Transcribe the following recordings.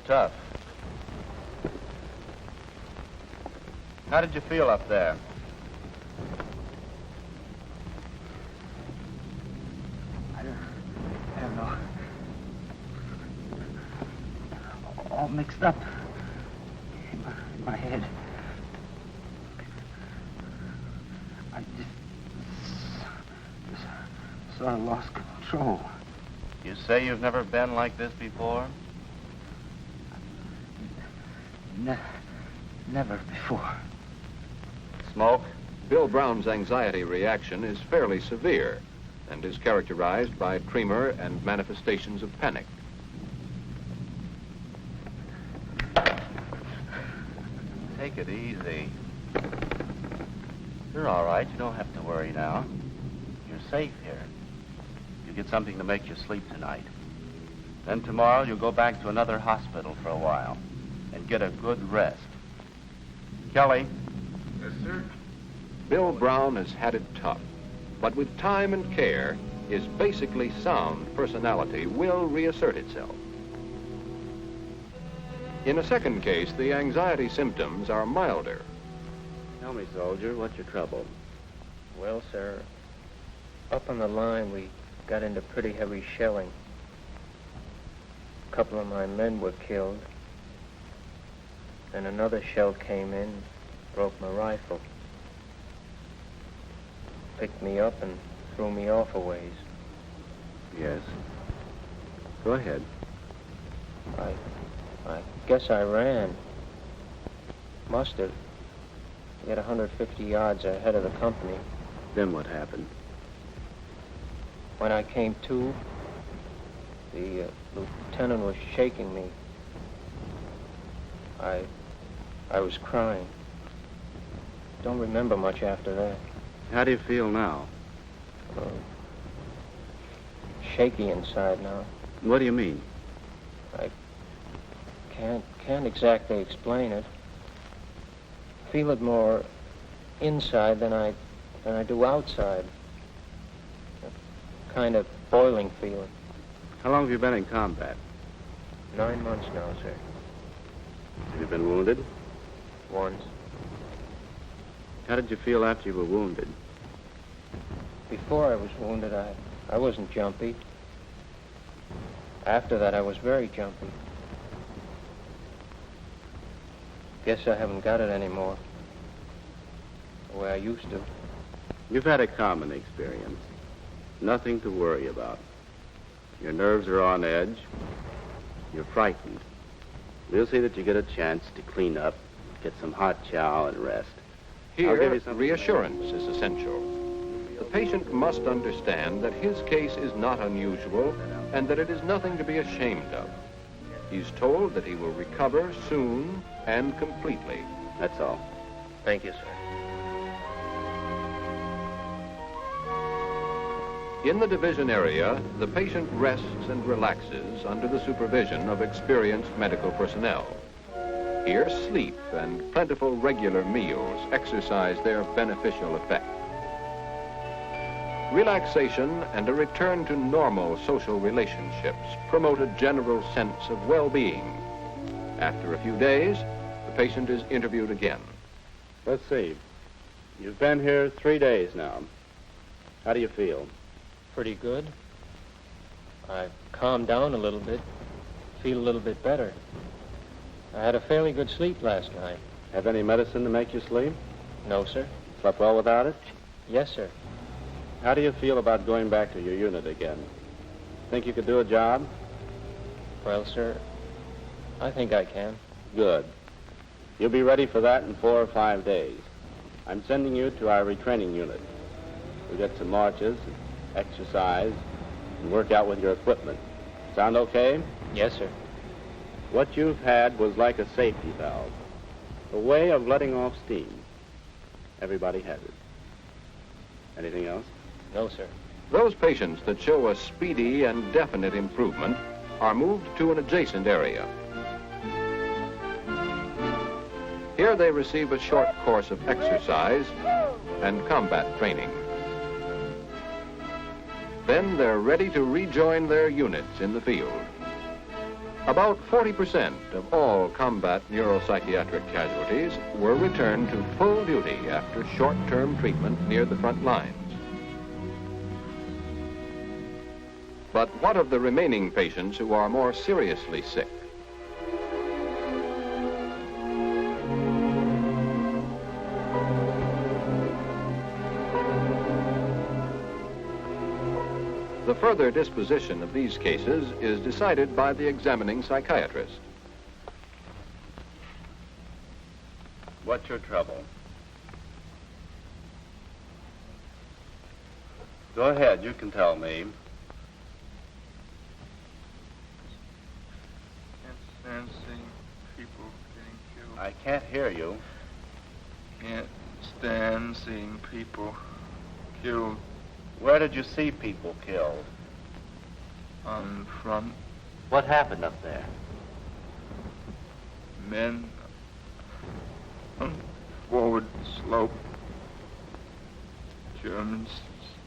tough. How did you feel up there? I don't know. All mixed up in my head. I just sort of lost control. You say you've never been like this before? Never before. Smoke? Bill Brown's anxiety reaction is fairly severe and is characterized by tremor and manifestations of panic. Take it easy. You're all right. You don't have to worry now. You're safe here. You get something to make you sleep tonight. Then tomorrow you'll go back to another hospital for a while and get a good rest. Kelly? Yes, sir? Bill Brown has had it tough, but with time and care, his basically sound personality will reassert itself. In a second case, the anxiety symptoms are milder. Tell me, soldier, what's your trouble? Well, sir, up on the line, we got into pretty heavy shelling. A couple of my men were killed. Then another shell came in, broke my rifle. Picked me up and threw me off a ways. Yes. Go ahead. I guess I ran. Must have. Get 150 yards ahead of the company. Then what happened? When I came to, the lieutenant was shaking me. I was crying. Don't remember much after that. How do you feel now? Shaky inside now. What do you mean? I can't exactly explain it. Feel it more inside than I do outside. A kind of boiling feeling. How long have you been in combat? 9 months now, sir. Have you been wounded? Once. How did you feel after you were wounded? Before I was wounded, I wasn't jumpy. After that, I was very jumpy. Guess I haven't got it anymore. The way I used to. You've had a common experience. Nothing to worry about. Your nerves are on edge. You're frightened. We'll see that you get a chance to clean up, get some hot chow and rest. Here, reassurance is essential. The patient must understand that his case is not unusual and that it is nothing to be ashamed of. He's told that he will recover soon and completely. That's all. Thank you, sir. In the division area, the patient rests and relaxes under the supervision of experienced medical personnel. Here, sleep and plentiful regular meals exercise their beneficial effect. Relaxation and a return to normal social relationships promote a general sense of well-being. After a few days, the patient is interviewed again. Let's see. You've been here 3 days now. How do you feel? Pretty good. I've calmed down a little bit. Feel a little bit better. I had a fairly good sleep last night. Have any medicine to make you sleep? No, sir. Slept well without it? Yes, sir. How do you feel about going back to your unit again? Think you could do a job? Well, sir, I think I can. Good. You'll be ready for that in 4 or 5 days. I'm sending you to our retraining unit. We'll get some marches, exercise, and work out with your equipment. Sound okay? Yes, sir. What you've had was like a safety valve, a way of letting off steam. Everybody has it. Anything else? No, sir. Those patients that show a speedy and definite improvement are moved to an adjacent area. Here they receive a short course of exercise and combat training. Then they're ready to rejoin their units in the field. About 40% of all combat neuropsychiatric casualties were returned to full duty after short-term treatment near the front lines. But what of the remaining patients who are more seriously sick? The further disposition of these cases is decided by the examining psychiatrist. What's your trouble? Go ahead, you can tell me. Can't stand seeing people getting killed. I can't hear you. Can't stand seeing people killed. Where did you see people killed? On front. What happened up there? Men on forward slope. Germans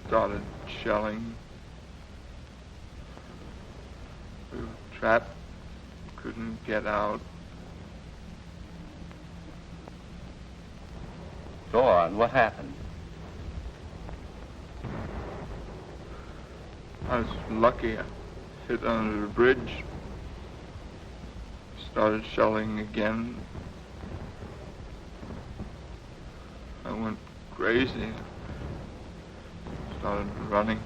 started shelling. We were trapped. Couldn't get out. Go on, what happened? I was lucky. I hit under the bridge. Started shelling again. I went crazy. Started running.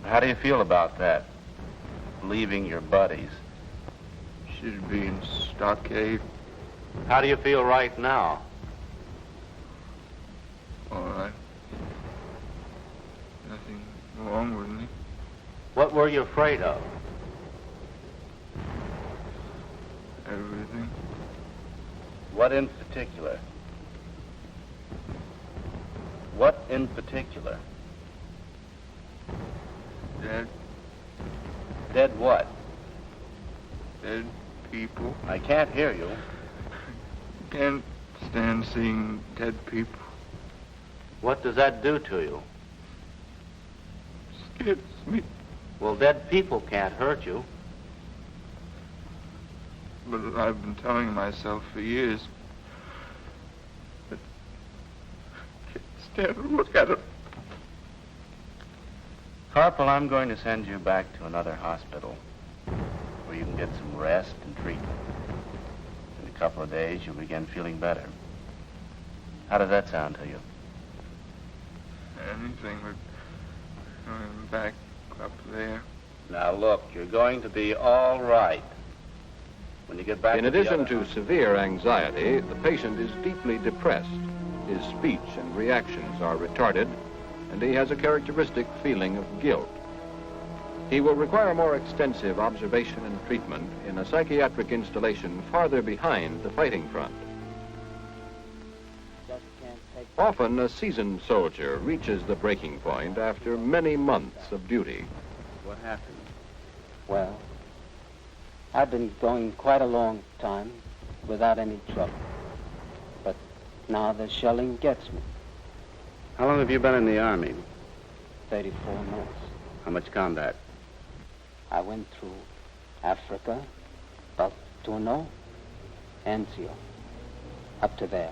How do you feel about that? Leaving your buddies. Should be in stockade. How do you feel right now? All right. Nothing wrong with me. What were you afraid of? Everything. What in particular? What in particular? Dead. Dead what? Dead people. I can't hear you. Can't stand seeing dead people. What does that do to you? Scares me. Well, dead people can't hurt you. But I've been telling myself for years that I can't stand to look at it. Corporal, I'm going to send you back to another hospital where you can get some rest and treatment. In a couple of days, you'll begin feeling better. How does that sound to you? Anything but going back up there. Now, look, you're going to be all right. When you get back In to the addition other to hospital. severe anxiety, the patient is deeply depressed. His speech and reactions are retarded, and he has a characteristic feeling of guilt. He will require more extensive observation and treatment in a psychiatric installation farther behind the fighting front. Often, a seasoned soldier reaches the breaking point after many months of duty. What happened? Well, I've been going quite a long time without any trouble. But now the shelling gets me. How long have you been in the Army? 34 months. How much combat? I went through Africa, Baltuno, Anzio, up to there.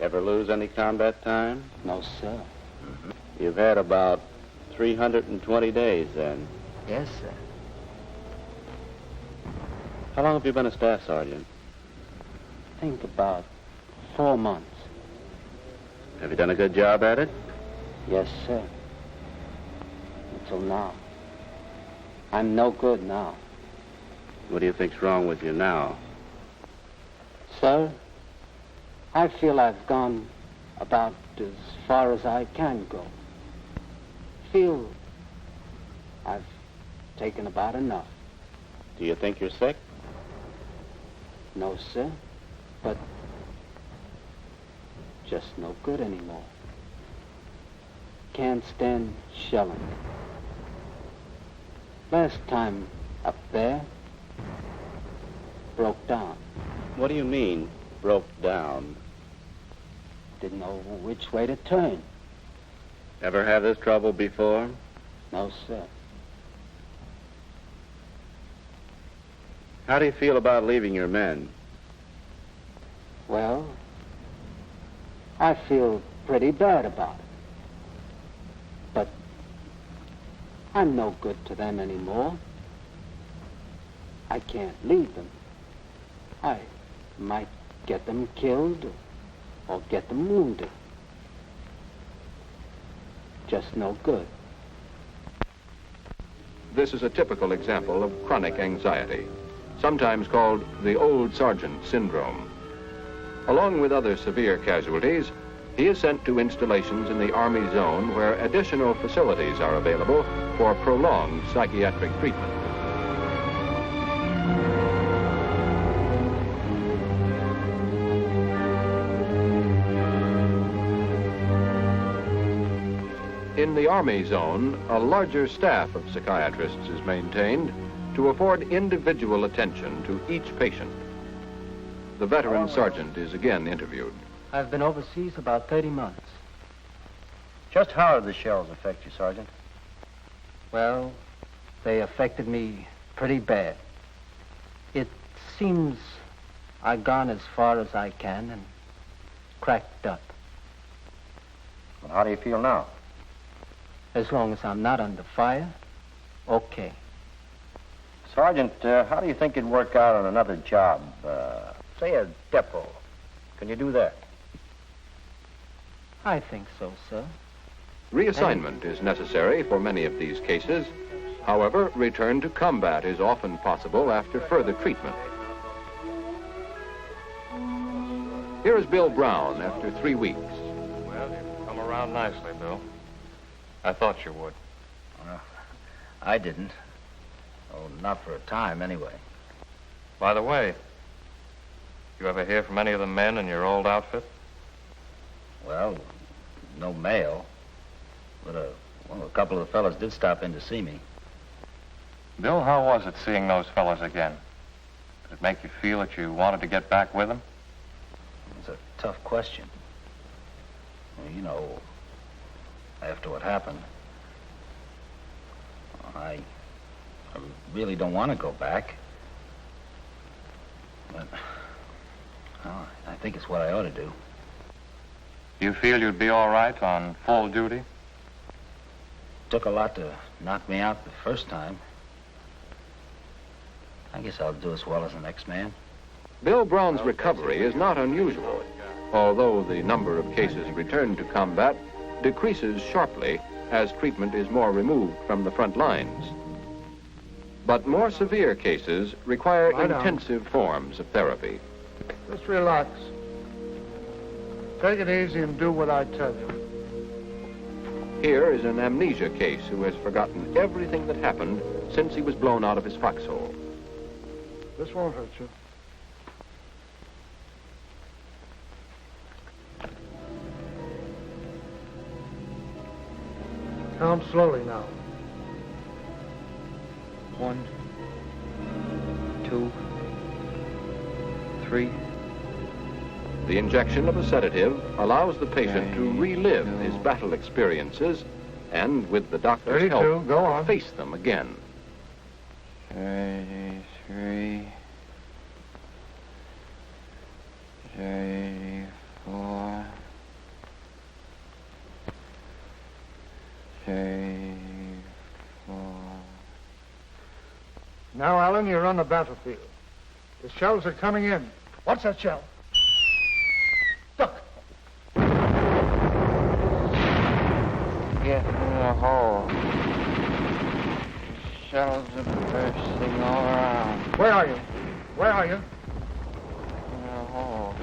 Ever lose any combat time? No, sir. You've had about 320 days then. Yes, sir. How long have you been a staff sergeant? I think about 4 months. Have you done a good job at it? Yes, sir. Until now. I'm no good now. What do you think's wrong with you now? Sir, I feel I've gone about as far as I can go. Feel I've taken about enough. Do you think you're sick? No, sir, but just no good anymore. Can't stand shelling. Last time up there, broke down. What do you mean, broke down? Didn't know which way to turn. Ever have this trouble before? No, sir. How do you feel about leaving your men? Well, I feel pretty bad about it. But I'm no good to them anymore. I can't leave them. I might get them killed or get them wounded. Just no good. This is a typical example of chronic anxiety, sometimes called the old sergeant syndrome. Along with other severe casualties, he is sent to installations in the Army zone where additional facilities are available for prolonged psychiatric treatment. In the Army zone, a larger staff of psychiatrists is maintained to afford individual attention to each patient. The veteran sergeant is again interviewed. I've been overseas about 30 months. Just how did the shells affect you, Sergeant? Well, they affected me pretty bad. It seems I've gone as far as I can and cracked up. Well, how do you feel now? As long as I'm not under fire, okay. Sergeant, how do you think you'd work out on another job? Say a depot. Can you do that? I think so, sir. Reassignment is necessary for many of these cases. However, return to combat is often possible after further treatment. Here is Bill Brown after 3 weeks. Well, you've come around nicely, Bill. I thought you would. Well, I didn't. Oh, not for a time, anyway. By the way, you ever hear from any of the men in your old outfit? Well, no mail. But a couple of the fellas did stop in to see me. Bill, how was it seeing those fellas again? Did it make you feel that you wanted to get back with them? It's a tough question. Well, you know, after what happened, I really don't want to go back. But, well, I think it's what I ought to do. You feel you'd be all right on full duty? Took a lot to knock me out the first time. I guess I'll do as well as the next man. Bill Brown's recovery is not unusual, although the number of cases returned to combat decreases sharply as treatment is more removed from the front lines. But more severe cases require intensive forms of therapy. Just relax. Take it easy and do what I tell you. Here is an amnesia case who has forgotten everything that happened since he was blown out of his foxhole. This won't hurt you. Count slowly now. 1, 2, 3. The injection of a sedative allows the patient to relive his battle experiences and, with the doctor's 32, help, go on. face them again. 33. 34. 34. Now, Alan, you're on the battlefield. The shells are coming in. What's that shell? Duck. Get in the hole. Shells are bursting all around. Where are you? Where are you? In the hole.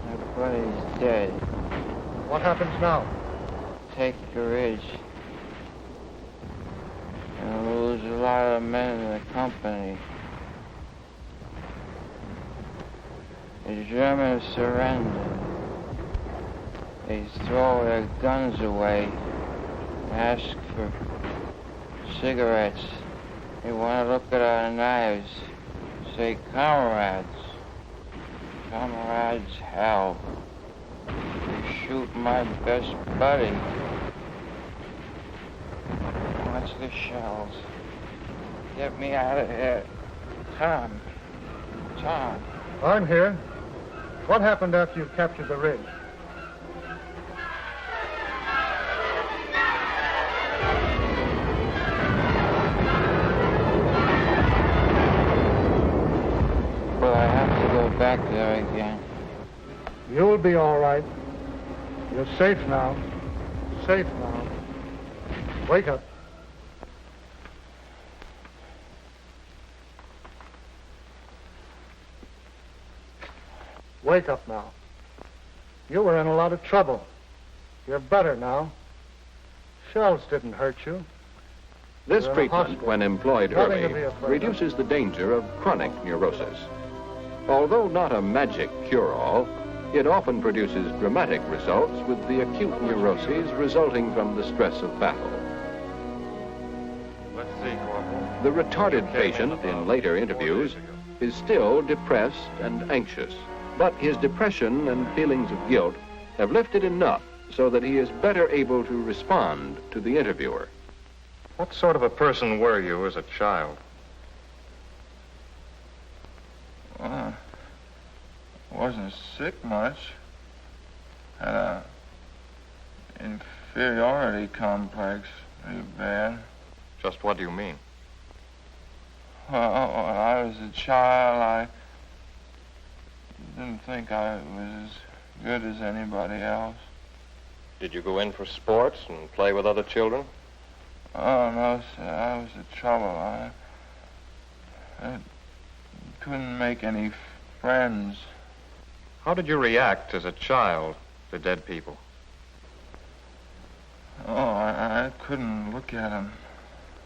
My buddy's dead. What happens now? Take the ridge. And lose a lot of men in the company. The Germans surrendered. They throw their guns away, ask for cigarettes. They want to look at our knives, say, comrades. Comrades, hell. You shoot my best buddy. Watch the shells. Get me out of here. Tom. I'm here. What happened after you captured the rig? Well, I have to go back there again. You'll be all right. You're safe now. Safe now. Wake up. Wake up now. You were in a lot of trouble. You're better now. Shells didn't hurt you. This You're in a treatment, hospital. when employed Nothing to early, be afraid of. reduces the danger of chronic neurosis. Although not a magic cure-all, it often produces dramatic results with the acute neuroses resulting from the stress of battle. Let's see, Corporal. The retarded patient, in later interviews, is still depressed and anxious, but his depression and feelings of guilt have lifted enough so that he is better able to respond to the interviewer. What sort of a person were you as a child? Wasn't sick much. Had a inferiority complex pretty bad. Just what do you mean? Well, when I was a child, I didn't think I was as good as anybody else. Did you go in for sports and play with other children? Oh, no, sir. I was in trouble. I couldn't make any friends. How did you react as a child to dead people? Oh, I couldn't look at them.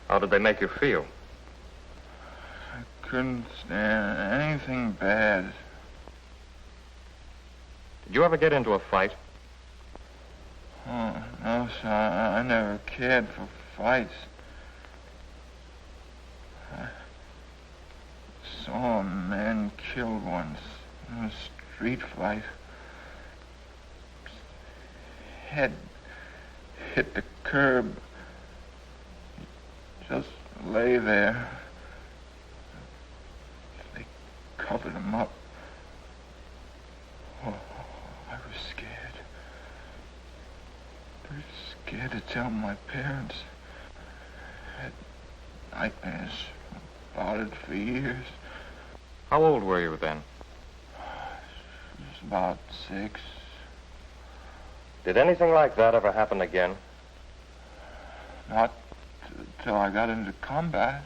How did they make you feel? I couldn't stand anything bad. Did you ever get into a fight? Oh, no, sir. I never cared for fights. I saw a man killed once in a street fight. Head hit the curb. He just lay there. They covered him up. Oh, I was scared. Scared to tell my parents. Had nightmares about it for years. How old were you then? It was about 6. Did anything like that ever happen again? Not till I got into combat.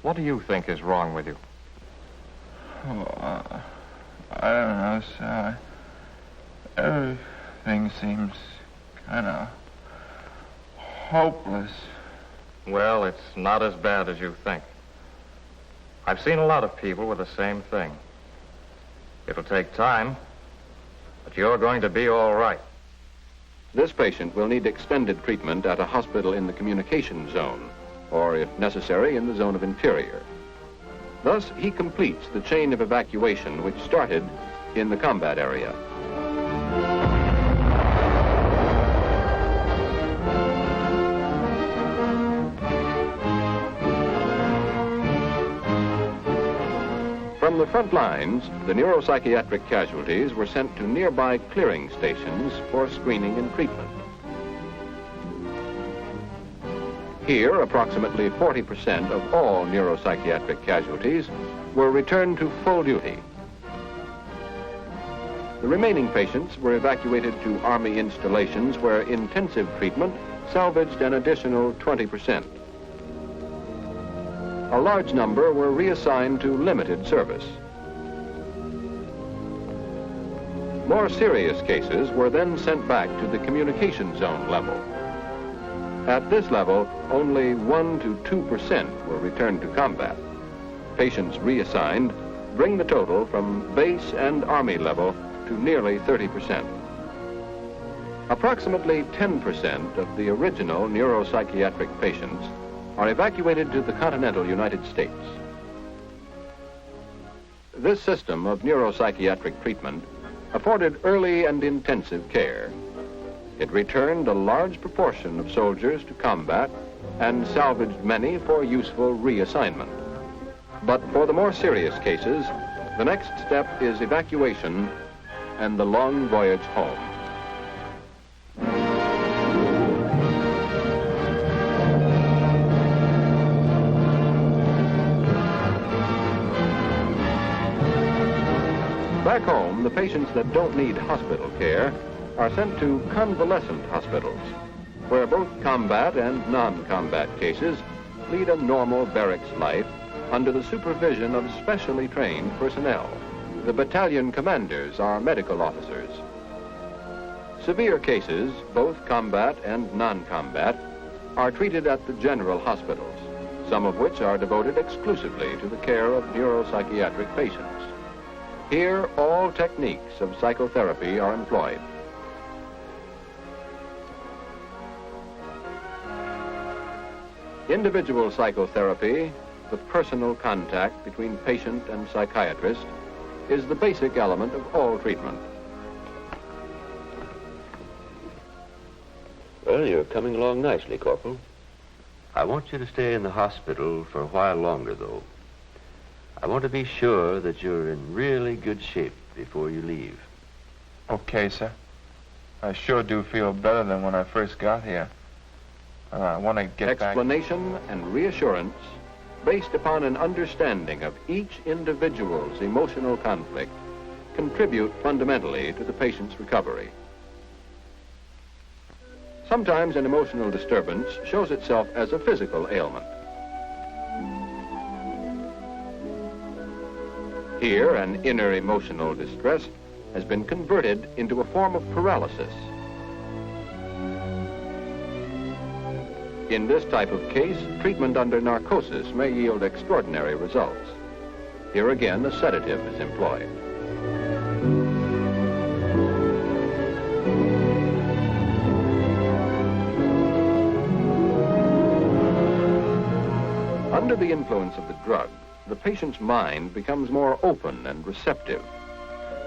What do you think is wrong with you? Oh, I don't know, sir. Everything seems kind of hopeless. Well, it's not as bad as you think. I've seen a lot of people with the same thing. It'll take time, but you're going to be all right. This patient will need extended treatment at a hospital in the communication zone, or if necessary, in the zone of interior. Thus, he completes the chain of evacuation which started in the combat area. From the front lines, the neuropsychiatric casualties were sent to nearby clearing stations for screening and treatment. Here, approximately 40% of all neuropsychiatric casualties were returned to full duty. The remaining patients were evacuated to Army installations where intensive treatment salvaged an additional 20%. A large number were reassigned to limited service. More serious cases were then sent back to the communication zone level. At this level, only 1 to 2% were returned to combat. Patients reassigned bring the total from base and Army level to nearly 30%. Approximately 10% of the original neuropsychiatric patients are evacuated to the continental United States. This system of neuropsychiatric treatment afforded early and intensive care. It returned a large proportion of soldiers to combat and salvaged many for useful reassignment. But for the more serious cases, the next step is evacuation and the long voyage home. Back home, the patients that don't need hospital care are sent to convalescent hospitals, where both combat and non-combat cases lead a normal barracks life under the supervision of specially trained personnel. The battalion commanders are medical officers. Severe cases, both combat and non-combat, are treated at the general hospitals, some of which are devoted exclusively to the care of neuropsychiatric patients. Here, all techniques of psychotherapy are employed. Individual psychotherapy, the personal contact between patient and psychiatrist, is the basic element of all treatment. Well, you're coming along nicely, Corporal. I want you to stay in the hospital for a while longer, though. I want to be sure that you're in really good shape before you leave. Okay, sir. I sure do feel better than when I first got here. I want to get back. Explanation and reassurance based upon an understanding of each individual's emotional conflict contribute fundamentally to the patient's recovery. Sometimes an emotional disturbance shows itself as a physical ailment. Here, an inner emotional distress has been converted into a form of paralysis. In this type of case, treatment under narcosis may yield extraordinary results. Here again, a sedative is employed. Under the influence of the drug, the patient's mind becomes more open and receptive.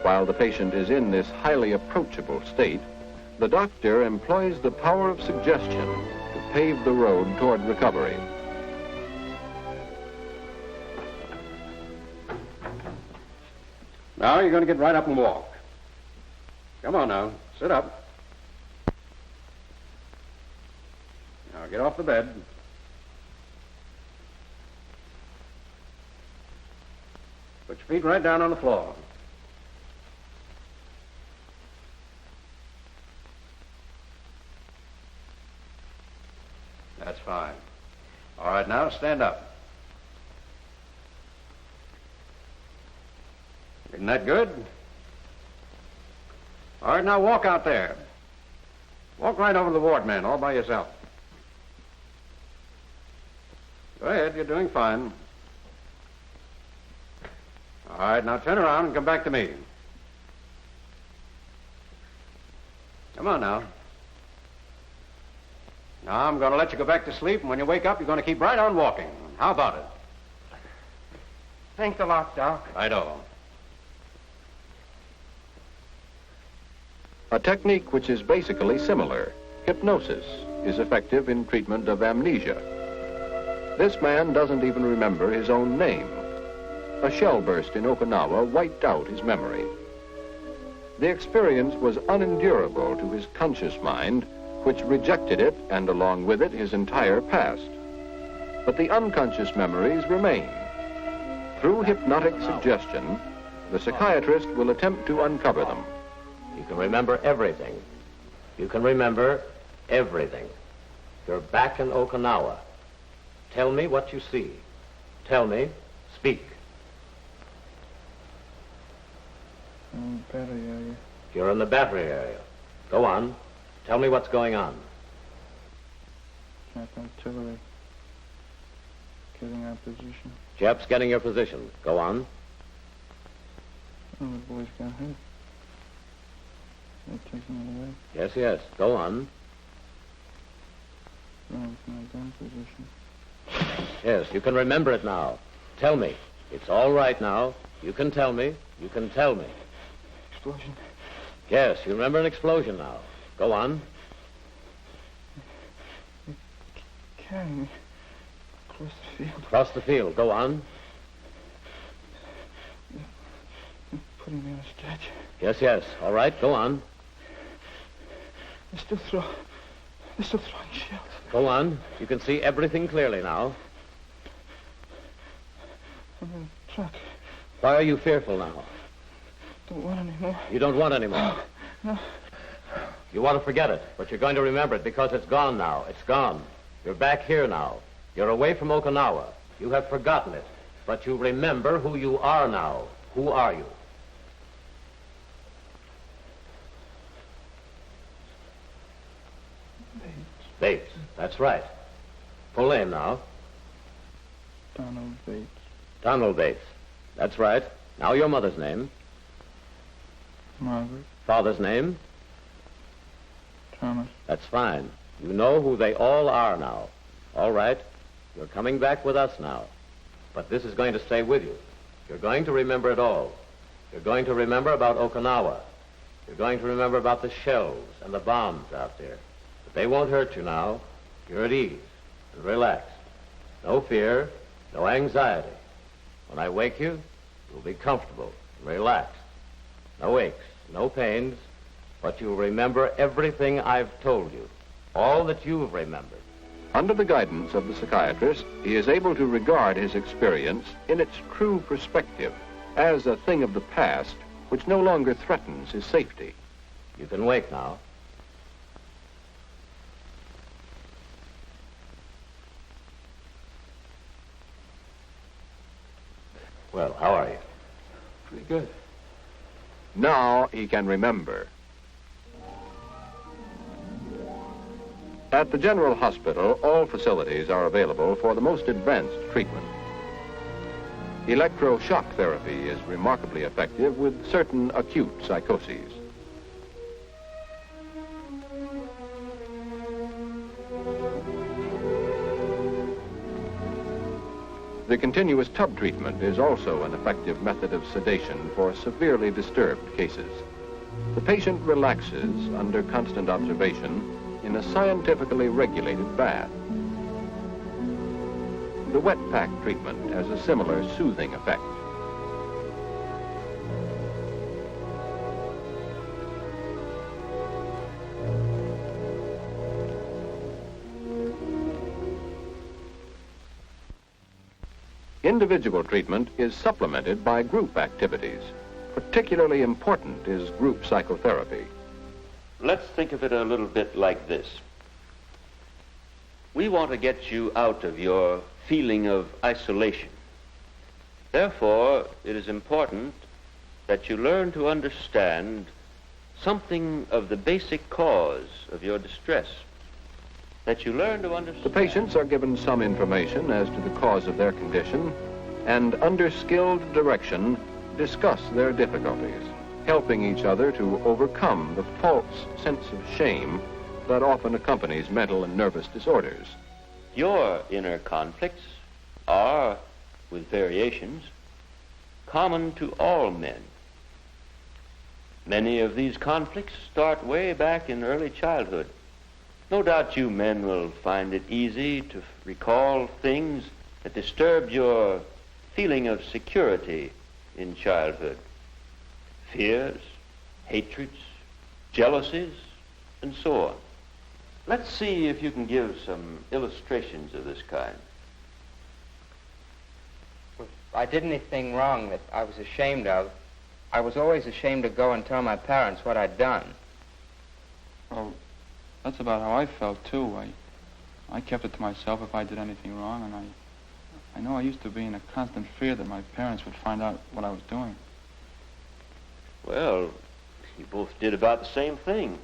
While the patient is in this highly approachable state, the doctor employs the power of suggestion to pave the road toward recovery. Now you're going to get right up and walk. Come on now, sit up. Now get off the bed. Put your feet right down on the floor. That's fine. All right, now stand up. Isn't that good? All right, now walk out there. Walk right over to the ward man all by yourself. Go ahead, you're doing fine. All right, now turn around and come back to me. Come on now. Now, I'm going to let you go back to sleep, and when you wake up, you're going to keep right on walking. How about it? Thanks a lot, Doc. Righto. A technique which is basically similar, hypnosis, is effective in treatment of amnesia. This man doesn't even remember his own name. A shell burst in Okinawa wiped out his memory. The experience was unendurable to his conscious mind, which rejected it, and along with it, his entire past. But the unconscious memories remain. Through hypnotic suggestion, the psychiatrist will attempt to uncover them. You can remember everything. You can remember everything. You're back in Okinawa. Tell me what you see. Tell me. Speak. Battery area. You're in the battery area. Go on. Tell me what's going on. Jap artillery. Getting our position. Jap's getting your position. Go on. Oh, the boys got hurt. They're taking it away. Yes, yes. Go on. Going from my gun position. Yes, you can remember it now. Tell me. It's all right now. You can tell me. You can tell me. Explosion. Yes, you remember an explosion now. Go on. carrying me across the field. Across the field. Go on. They're putting me on a stretcher. Yes, yes. All right, go on. They're still throwing shells. Go on. You can see everything clearly now. I'm in a truck. Why are you fearful now? Don't want any more. You don't want any more. No. You want to forget it, but you're going to remember it because it's gone now. It's gone. You're back here now. You're away from Okinawa. You have forgotten it, but you remember who you are now. Who are you? Bates. That's right. Full name now. Donald Bates. Donald Bates. That's right. Now your mother's name. Margaret. Father's name. Thomas. That's fine. You know who they all are now. All right. You're coming back with us now. But this is going to stay with you. You're going to remember it all. You're going to remember about Okinawa. You're going to remember about the shells and the bombs out there. But they won't hurt you now. You're at ease and relaxed. No fear, no anxiety. When I wake you, you'll be comfortable and relaxed. No aches, no pains, but you'll remember everything I've told you. All that you've remembered. Under the guidance of the psychiatrist, he is able to regard his experience in its true perspective as a thing of the past which no longer threatens his safety. You can wake now. Well, how are you? Pretty good. Now he can remember. At the General Hospital, all facilities are available for the most advanced treatment. Electroshock therapy is remarkably effective with certain acute psychoses. The continuous tub treatment is also an effective method of sedation for severely disturbed cases. The patient relaxes under constant observation in a scientifically regulated bath. The wet pack treatment has a similar soothing effect. Individual treatment is supplemented by group activities. Particularly important is group psychotherapy. Let's think of it a little bit like this. We want to get you out of your feeling of isolation. Therefore, it is important that you learn to understand something of the basic cause of your distress. That you learn to understand... The patients are given some information as to the cause of their condition and, under skilled direction, discuss their difficulties, helping each other to overcome the false sense of shame that often accompanies mental and nervous disorders. Your inner conflicts are, with variations, common to all men. Many of these conflicts start way back in early childhood. No doubt you men will find it easy to recall things that disturbed your feeling of security in childhood. Fears, hatreds, jealousies, and so on. Let's see if you can give some illustrations of this kind. If I did anything wrong that I was ashamed of, I was always ashamed to go and tell my parents what I'd done. Oh, that's about how I felt, too. I kept it to myself if I did anything wrong, and I know I used to be in a constant fear that my parents would find out what I was doing. Well, you both did about the same thing.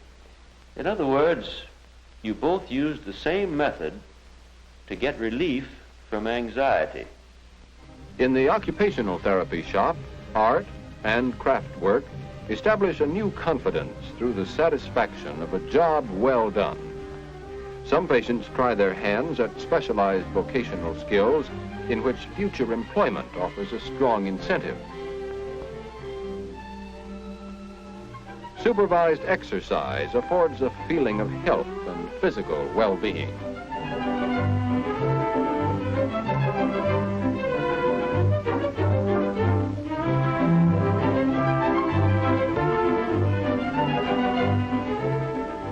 In other words, you both used the same method to get relief from anxiety. In the occupational therapy shop, art and craft work establish a new confidence through the satisfaction of a job well done. Some patients try their hands at specialized vocational skills in which future employment offers a strong incentive. Supervised exercise affords a feeling of health and physical well-being.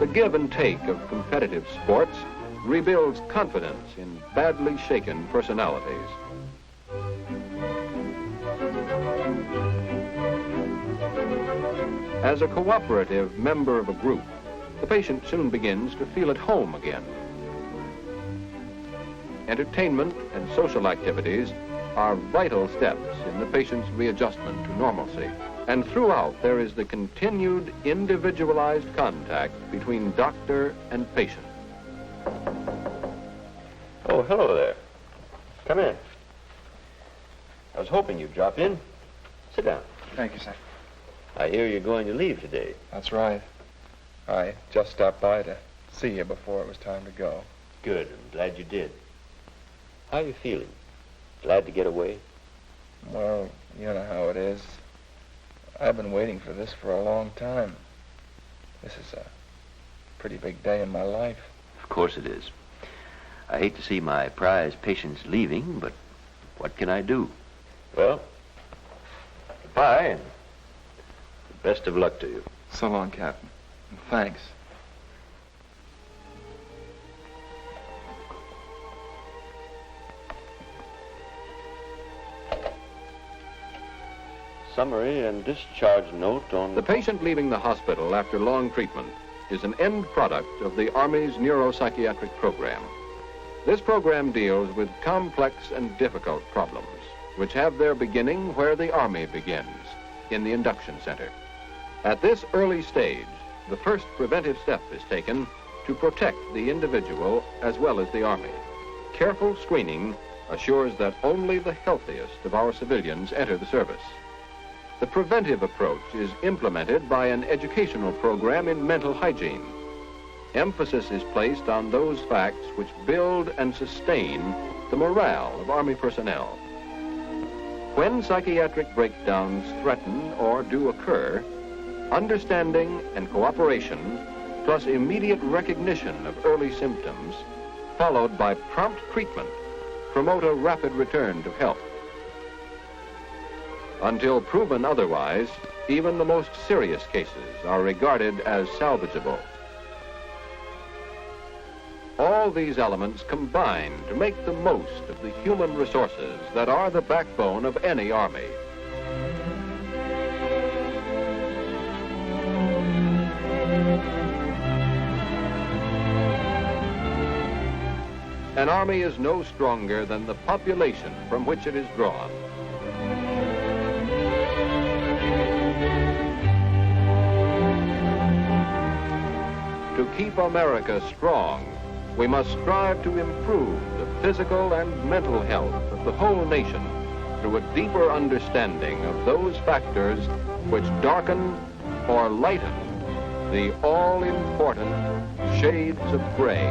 The give and take of competitive sports rebuilds confidence in badly shaken personalities. As a cooperative member of a group, the patient soon begins to feel at home again. Entertainment and social activities are vital steps in the patient's readjustment to normalcy. And throughout, there is the continued individualized contact between doctor and patient. Oh, hello there. Come in. I was hoping you'd drop in. Sit down. Thank you, sir. I hear you're going to leave today. That's right. I just stopped by to see you before it was time to go. Good. I'm glad you did. How are you feeling? Glad to get away? Well, you know how it is. I've been waiting for this for a long time. This is a pretty big day in my life. Of course it is. I hate to see my prized patients leaving, but what can I do? Well, goodbye, and best of luck to you. So long, Captain. And thanks. Summary and discharge note on... The patient leaving the hospital after long treatment is an end product of the Army's neuropsychiatric program. This program deals with complex and difficult problems, which have their beginning where the Army begins, in the induction center. At this early stage, the first preventive step is taken to protect the individual as well as the Army. Careful screening assures that only the healthiest of our civilians enter the service. The preventive approach is implemented by an educational program in mental hygiene. Emphasis is placed on those facts which build and sustain the morale of Army personnel. When psychiatric breakdowns threaten or do occur, understanding and cooperation, plus immediate recognition of early symptoms, followed by prompt treatment, promote a rapid return to health. Until proven otherwise, even the most serious cases are regarded as salvageable. All these elements combine to make the most of the human resources that are the backbone of any army. An army is no stronger than the population from which it is drawn. To keep America strong, we must strive to improve the physical and mental health of the whole nation through a deeper understanding of those factors which darken or lighten the all-important shades of gray.